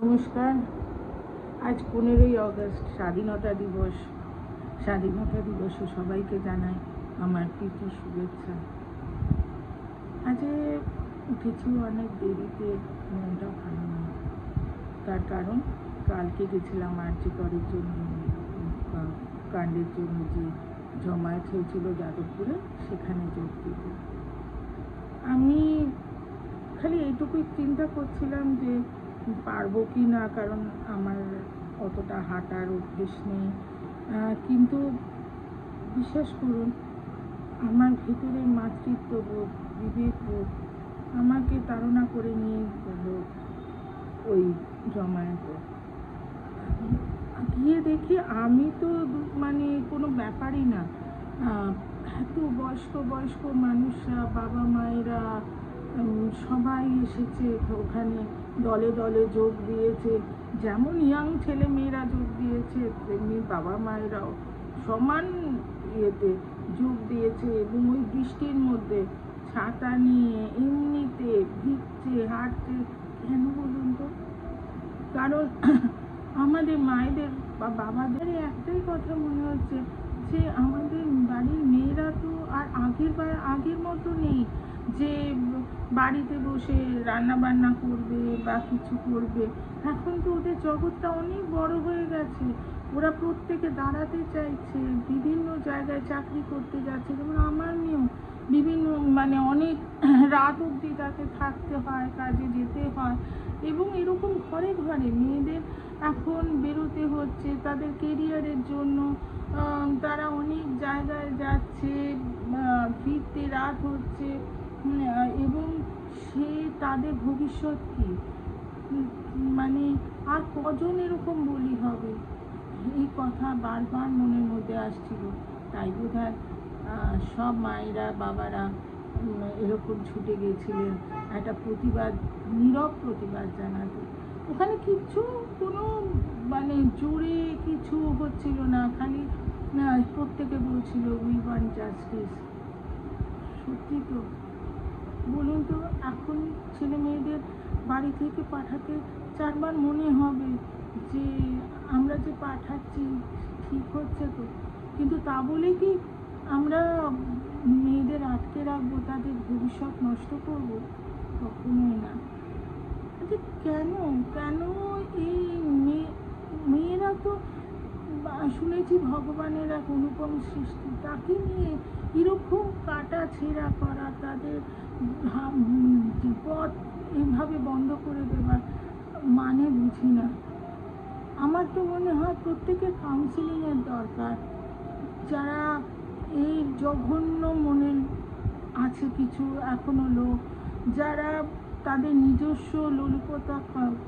নমস্কার। আজ 15ই অগস্ট, স্বাধীনতা দিবস। স্বাধীনতা দিবসে সবাইকে জানাই আমার প্রীতি শুভেচ্ছা। আজ উঠেছি অনেক দেরিতে, মনটা ভালো না। তার কারণ কালকে গেছিলাম আরজি করের জন্য, কাণ্ডের জন্য যে জমায়েত হয়েছিল যাদবপুরে, সেখানে যোগ দিতে। আমি খালি এইটুকুই চিন্তা করছিলাম যে পারবো কি না, কারণ আমার অতটা হাঁটার অভ্যেস নেই। কিন্তু বিশ্বাস করুন, আমার ভেতরে মাতৃত্ববোধ, বিবেকবোধ আমাকে তাড়না করে নিয়ে গেল ওই জমায়েতে। গিয়ে দেখি আমি তো মানে কোনো ব্যাপারই না। এত বয়স্ক মানুষরা, বাবা মায়েরা সবাই এসেছে ওখানে, দলে দলে যোগ দিয়েছে। যেমন ইয়াং ছেলে মেয়েরা যোগ দিয়েছে, তেমনি বাবা মায়েরাও সমান ইয়েতে যোগ দিয়েছে। এবং ওই বৃষ্টির মধ্যে ছাতা নিয়ে এমনিতে ভিজছে, হাঁটছে। কেন বলুন তো? কারণ আমাদের মায়েদের বা বাবাদের একটাই কথা মনে হচ্ছে যে আমাদের বাড়ির মেয়েরা তো আর আগের মতো নেই যে বাড়িতে বসে রান্না বান্না করবে বা কিছু করবে। এখন তো ওদের জগৎটা অনেক বড় হয়ে গেছে। ওরা প্রত্যেকে দাঁড়াতে চাইছে, বিভিন্ন জায়গায় চাকরি করতে যাচ্ছে। যেমন আমার মেয়েও বিভিন্ন অনেক রাত অবধি তাকে থাকতে হয়, কাজে যেতে হয়। এবং এরকম ঘরে ঘরে মেয়েদের এখন বেরোতে হচ্ছে তাদের কেরিয়ারের জন্য। তারা অনেক জায়গায় যাচ্ছে, ফিরতে রাত হচ্ছে। এবং সে তাদের ভবিষ্যৎ কি, আর কজন এরকম বলি হবে? এই কথা বারবার মনের মধ্যে আসছিল। তাই বোধহয় সব মায়েরা বাবারা এরকম ছুটে গেছিলেন একটা নীরব প্রতিবাদ জানাতে। ওখানে কোনো জোরে কিছু হচ্ছিল না, খালি প্রত্যেকে বলছিল উই ওয়ান্ট জাস্টিস। সত্যি তো বলুন তো, এখন ছেলে মেয়েদের বাড়ি থেকে পাঠাতে চারবার মনে হবে যে আমরা যে পাঠাচ্ছি ঠিক হচ্ছে তো। কিন্তু তা বলে কি আমরা মেয়েদের আটকে রাখবো, তাদের ভবিষ্যৎ নষ্ট করবো? কখনোই না। কেন এই মেয়েরা তো শুনেছি ভগবানের এক অনুপম সৃষ্টি, তাকে নিয়ে এরকম কাটা ছেঁড়া করা, তাদের পথ এইভাবে বন্ধ করে দেওয়ার মানে বুঝি না। আমার তো মনে হয় প্রত্যেকের কাউন্সিলিংয়ের দরকার। যারা এই জঘন্য মনের আছে কিছু এখনো লোক, যারা তাদের নিজস্ব লোলুপতা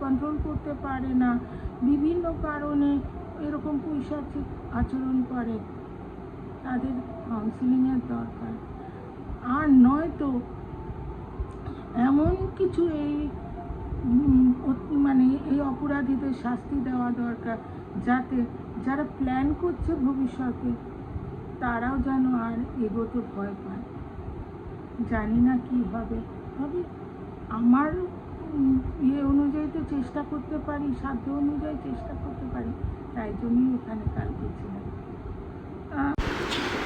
কন্ট্রোল করতে পারে না, বিভিন্ন কারণে এরকম পৈশাচিক আচরণ করে, তাদের কাউন্সিলিংয়ের দরকার। আর নয়তো এমন কিছু এই এই অপরাধীদের শাস্তি দেওয়া দরকার, যাতে যারা প্ল্যান করছে ভবিষ্যতে তারাও যেন আর এগোতে ভয় পায়। জানি না কি হবে, তবে আমার অনুযায়ী তো চেষ্টা করতে পারি, সাধ্য অনুযায়ী চেষ্টা করতে পারি। তাই জন্যই ওখানে কালকে ছিলাম।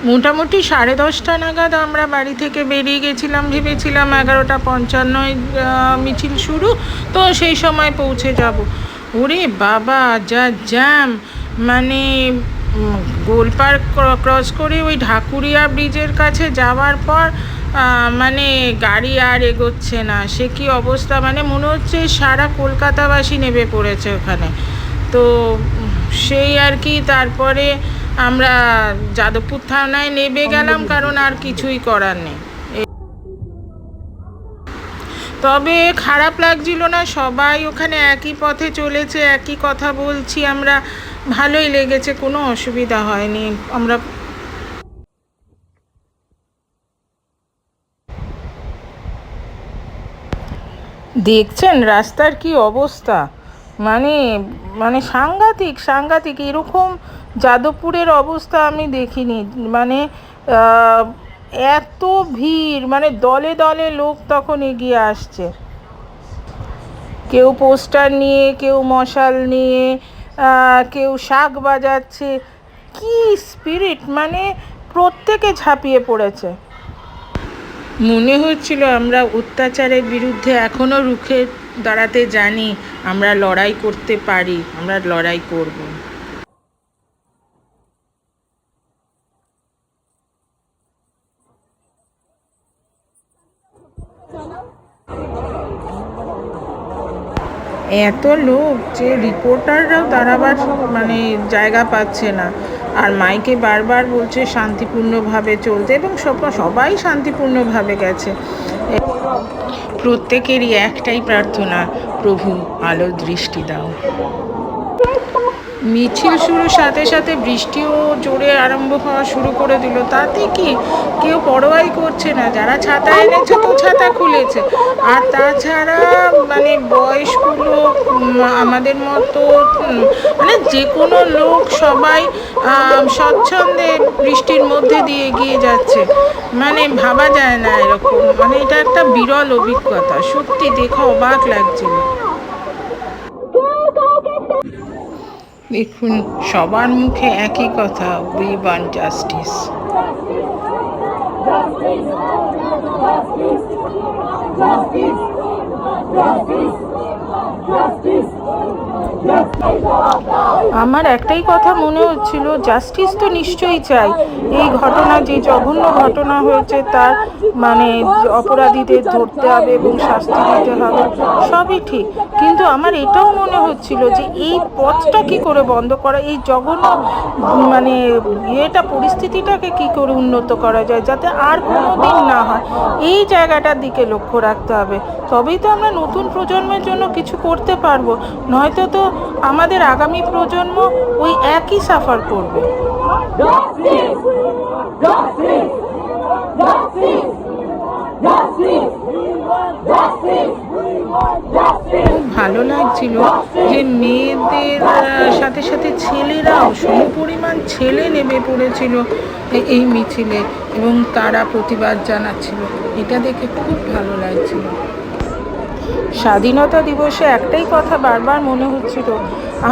মোটামুটি 10:30 নাগাদ আমরা বাড়ি থেকে বেরিয়ে গেছিলাম। ভেবেছিলাম 11:55 মিছিল শুরু, তো সেই সময় পৌঁছে যাব। ওরে বাবা, যা জ্যাম! গোলপার্ক ক্রস করে ওই ঢাকুরিয়া ব্রিজের কাছে যাওয়ার পর গাড়ি আর এগোচ্ছে না। সে কি অবস্থা, মনে হচ্ছে সারা কলকাতাবাসী নেমে পড়েছে ওখানে। তো সেই আর কি, তারপরে আমরা যাদবপুর থানায় নেমে গেলাম, কারণ আর কিছুই করার নেই। তবে খারাপ লাগছিল না, সবাই ওখানে একই পথে চলেছে, একই কথা বলছি আমরা, ভালোই লেগেছে, কোনো অসুবিধা হয়নি। আমরা দেখছেন রাস্তার কি অবস্থা, সাংঘাতিক। এরকম যাদবপুরের অবস্থা আমি দেখিনি। এত ভিড়, দলে দলে লোক তখন এগিয়ে আসছে। কেউ পোস্টার নিয়ে, কেউ মশাল নিয়ে, কেউ শাঁখ বাজাচ্ছে। কি স্পিরিট, মানে প্রত্যেকে ঝাঁপিয়ে পড়েছে। মনে হচ্ছিল আমরা অত্যাচারের বিরুদ্ধে এখনও রুখে দাঁড়াতে জানি, আমরা লড়াই করতে পারি, আমরা লড়াই করব। এত লোক যে রিপোর্টাররাও দাঁড়াবার মানে জায়গা পাচ্ছে না, আর মাইকে বারবার বলছে শান্তিপূর্ণভাবে চলতে, এবং সবাই শান্তিপূর্ণভাবে গেছে। প্রত্যেকেরই একটাই প্রার্থনা, প্রভু আলো দৃষ্টি দাও। মিছিল শুরুর সাথে সাথে বৃষ্টিও জোরে আরম্ভ হওয়া শুরু করে দিল। তাতে কি কেউ পরোয়াই করছে না, যারা ছাতা এনেছে তো ছাতা খুলেছে, আর তাছাড়া মানে বয়স্ক লোক, আমাদের মতো মানে যে কোনো লোক সবাই স্বচ্ছন্দে বৃষ্টির মধ্যে দিয়ে এগিয়ে যাচ্ছে। মানে ভাবা যায় না এরকম, মানে এটা একটা বিরল অভিজ্ঞতা, সত্যি দেখে অবাক লাগছিল। দেখুন, সবার মুখে একই কথা, উই ওয়ান্ট জাস্টিস। আমার একটাই কথা মনে হচ্ছিল, জাস্টিস তো নিশ্চয়ই চাই। এই ঘটনা, যে জঘন্য ঘটনা হয়েছে, তার মানে অপরাধীদের ধরতে হবে এবং শাস্তি দিতে হবে, সবই ঠিক। কিন্তু আমার এটাও মনে হচ্ছিল যে এই পথটা কি করে বন্ধ করা, এই জঘন্য মানে পরিস্থিতিটাকে কি করে উন্নত করা যায়, যাতে আর কোনো দিন না হয়, এই জায়গাটার দিকে লক্ষ্য রাখতে হবে। তবেই তো আমরা নতুন প্রজন্মের জন্য কিছু করতে পারবো, নয়তো তো আমাদের আগামী প্রজন্ম ওই একই সাফার করবে। খুব ভালো লাগছিল যে মেয়েদের সাথে সাথে ছেলেরাও, সমপরিমাণ ছেলে নেমে পড়েছিল এই মিছিলে, এবং তারা প্রতিবাদ জানাচ্ছিল। এটা দেখে খুব ভালো লাগছিল। স্বাধীনতা দিবসে একটাই কথা বারবার মনে হচ্ছিল,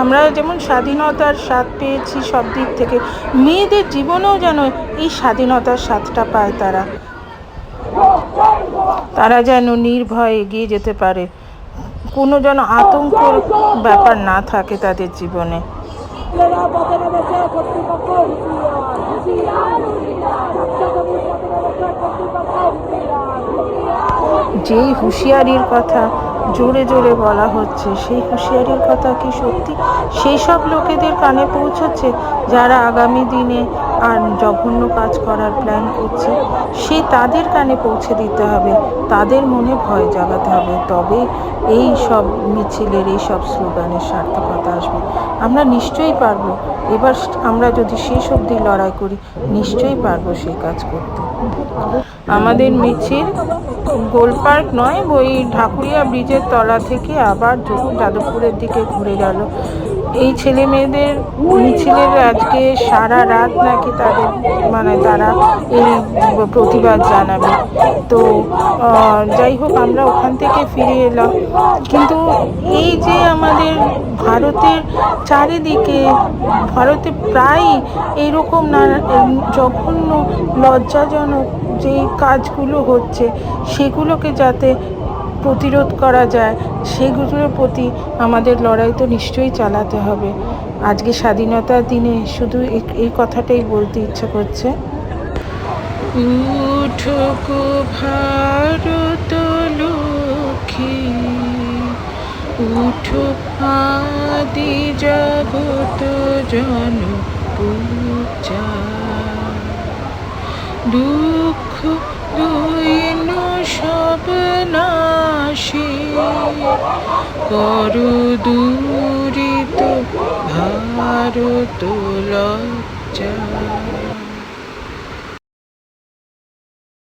আমরা যেমন স্বাধীনতার স্বাদ পেয়েছি সব দিক থেকে, মেয়েদের জীবনেও যেন এই স্বাধীনতার স্বাদটা পায় তারা যেন নির্ভয়ে এগিয়ে যেতে পারে, কোনো যেন আতঙ্কের ব্যাপার না থাকে তাদের জীবনে। যেই হুঁশিয়ারির কথা জোরে জোরে বলা হচ্ছে, সেই হুঁশিয়ারির কথা কি সত্যি সেই সব লোকেদের কানে পৌঁছচ্ছে যারা আগামী দিনে আর জঘন্য কাজ করার প্ল্যান করছে? তাদের কানে পৌঁছে দিতে হবে, তাদের মনে ভয় জাগাতে হবে, তবে এই সব মিছিলের, এই সব স্লোগানের সার্থকতা আসবে। আমরা নিশ্চয়ই পারবো, এবার আমরা যদি শেষ অবধি লড়াই করি, নিশ্চয়ই পারবো সেই কাজ করতে। আমাদের মিছিল গোলপার্ক নয়, ওই ঢাকুরিয়া ব্রিজের তলা থেকে আবার যাদবপুরের দিকে ঘুরে গেল। এই ছেলে মেয়েদের মিছিলের আজকে সারা রাত নাকি তারা এই প্রতিবাদ জানাবে। তো যাই হোক, আমরা ওখান থেকে ফিরে এলাম। কিন্তু এই যে আমাদের ভারতের চারিদিকে, ভারতে প্রায় এইরকম জঘন্য লজ্জাজনক যে কাজগুলো হচ্ছে, সেগুলোকে যাতে প্রতিরোধ করা যায়, সেগুলোর প্রতি আমাদের লড়াই তো নিশ্চয়ই চালাতে হবে। আজকে স্বাধীনতার দিনে শুধু এই কথাটাই বলতে ইচ্ছে করছে, উঠো গো ভারত লক্ষ্মী, উঠো আদি জগত জন পূজা, দুঃখ দৈন্য সব নাশী, করো দূরিত ভারত লজ্জা।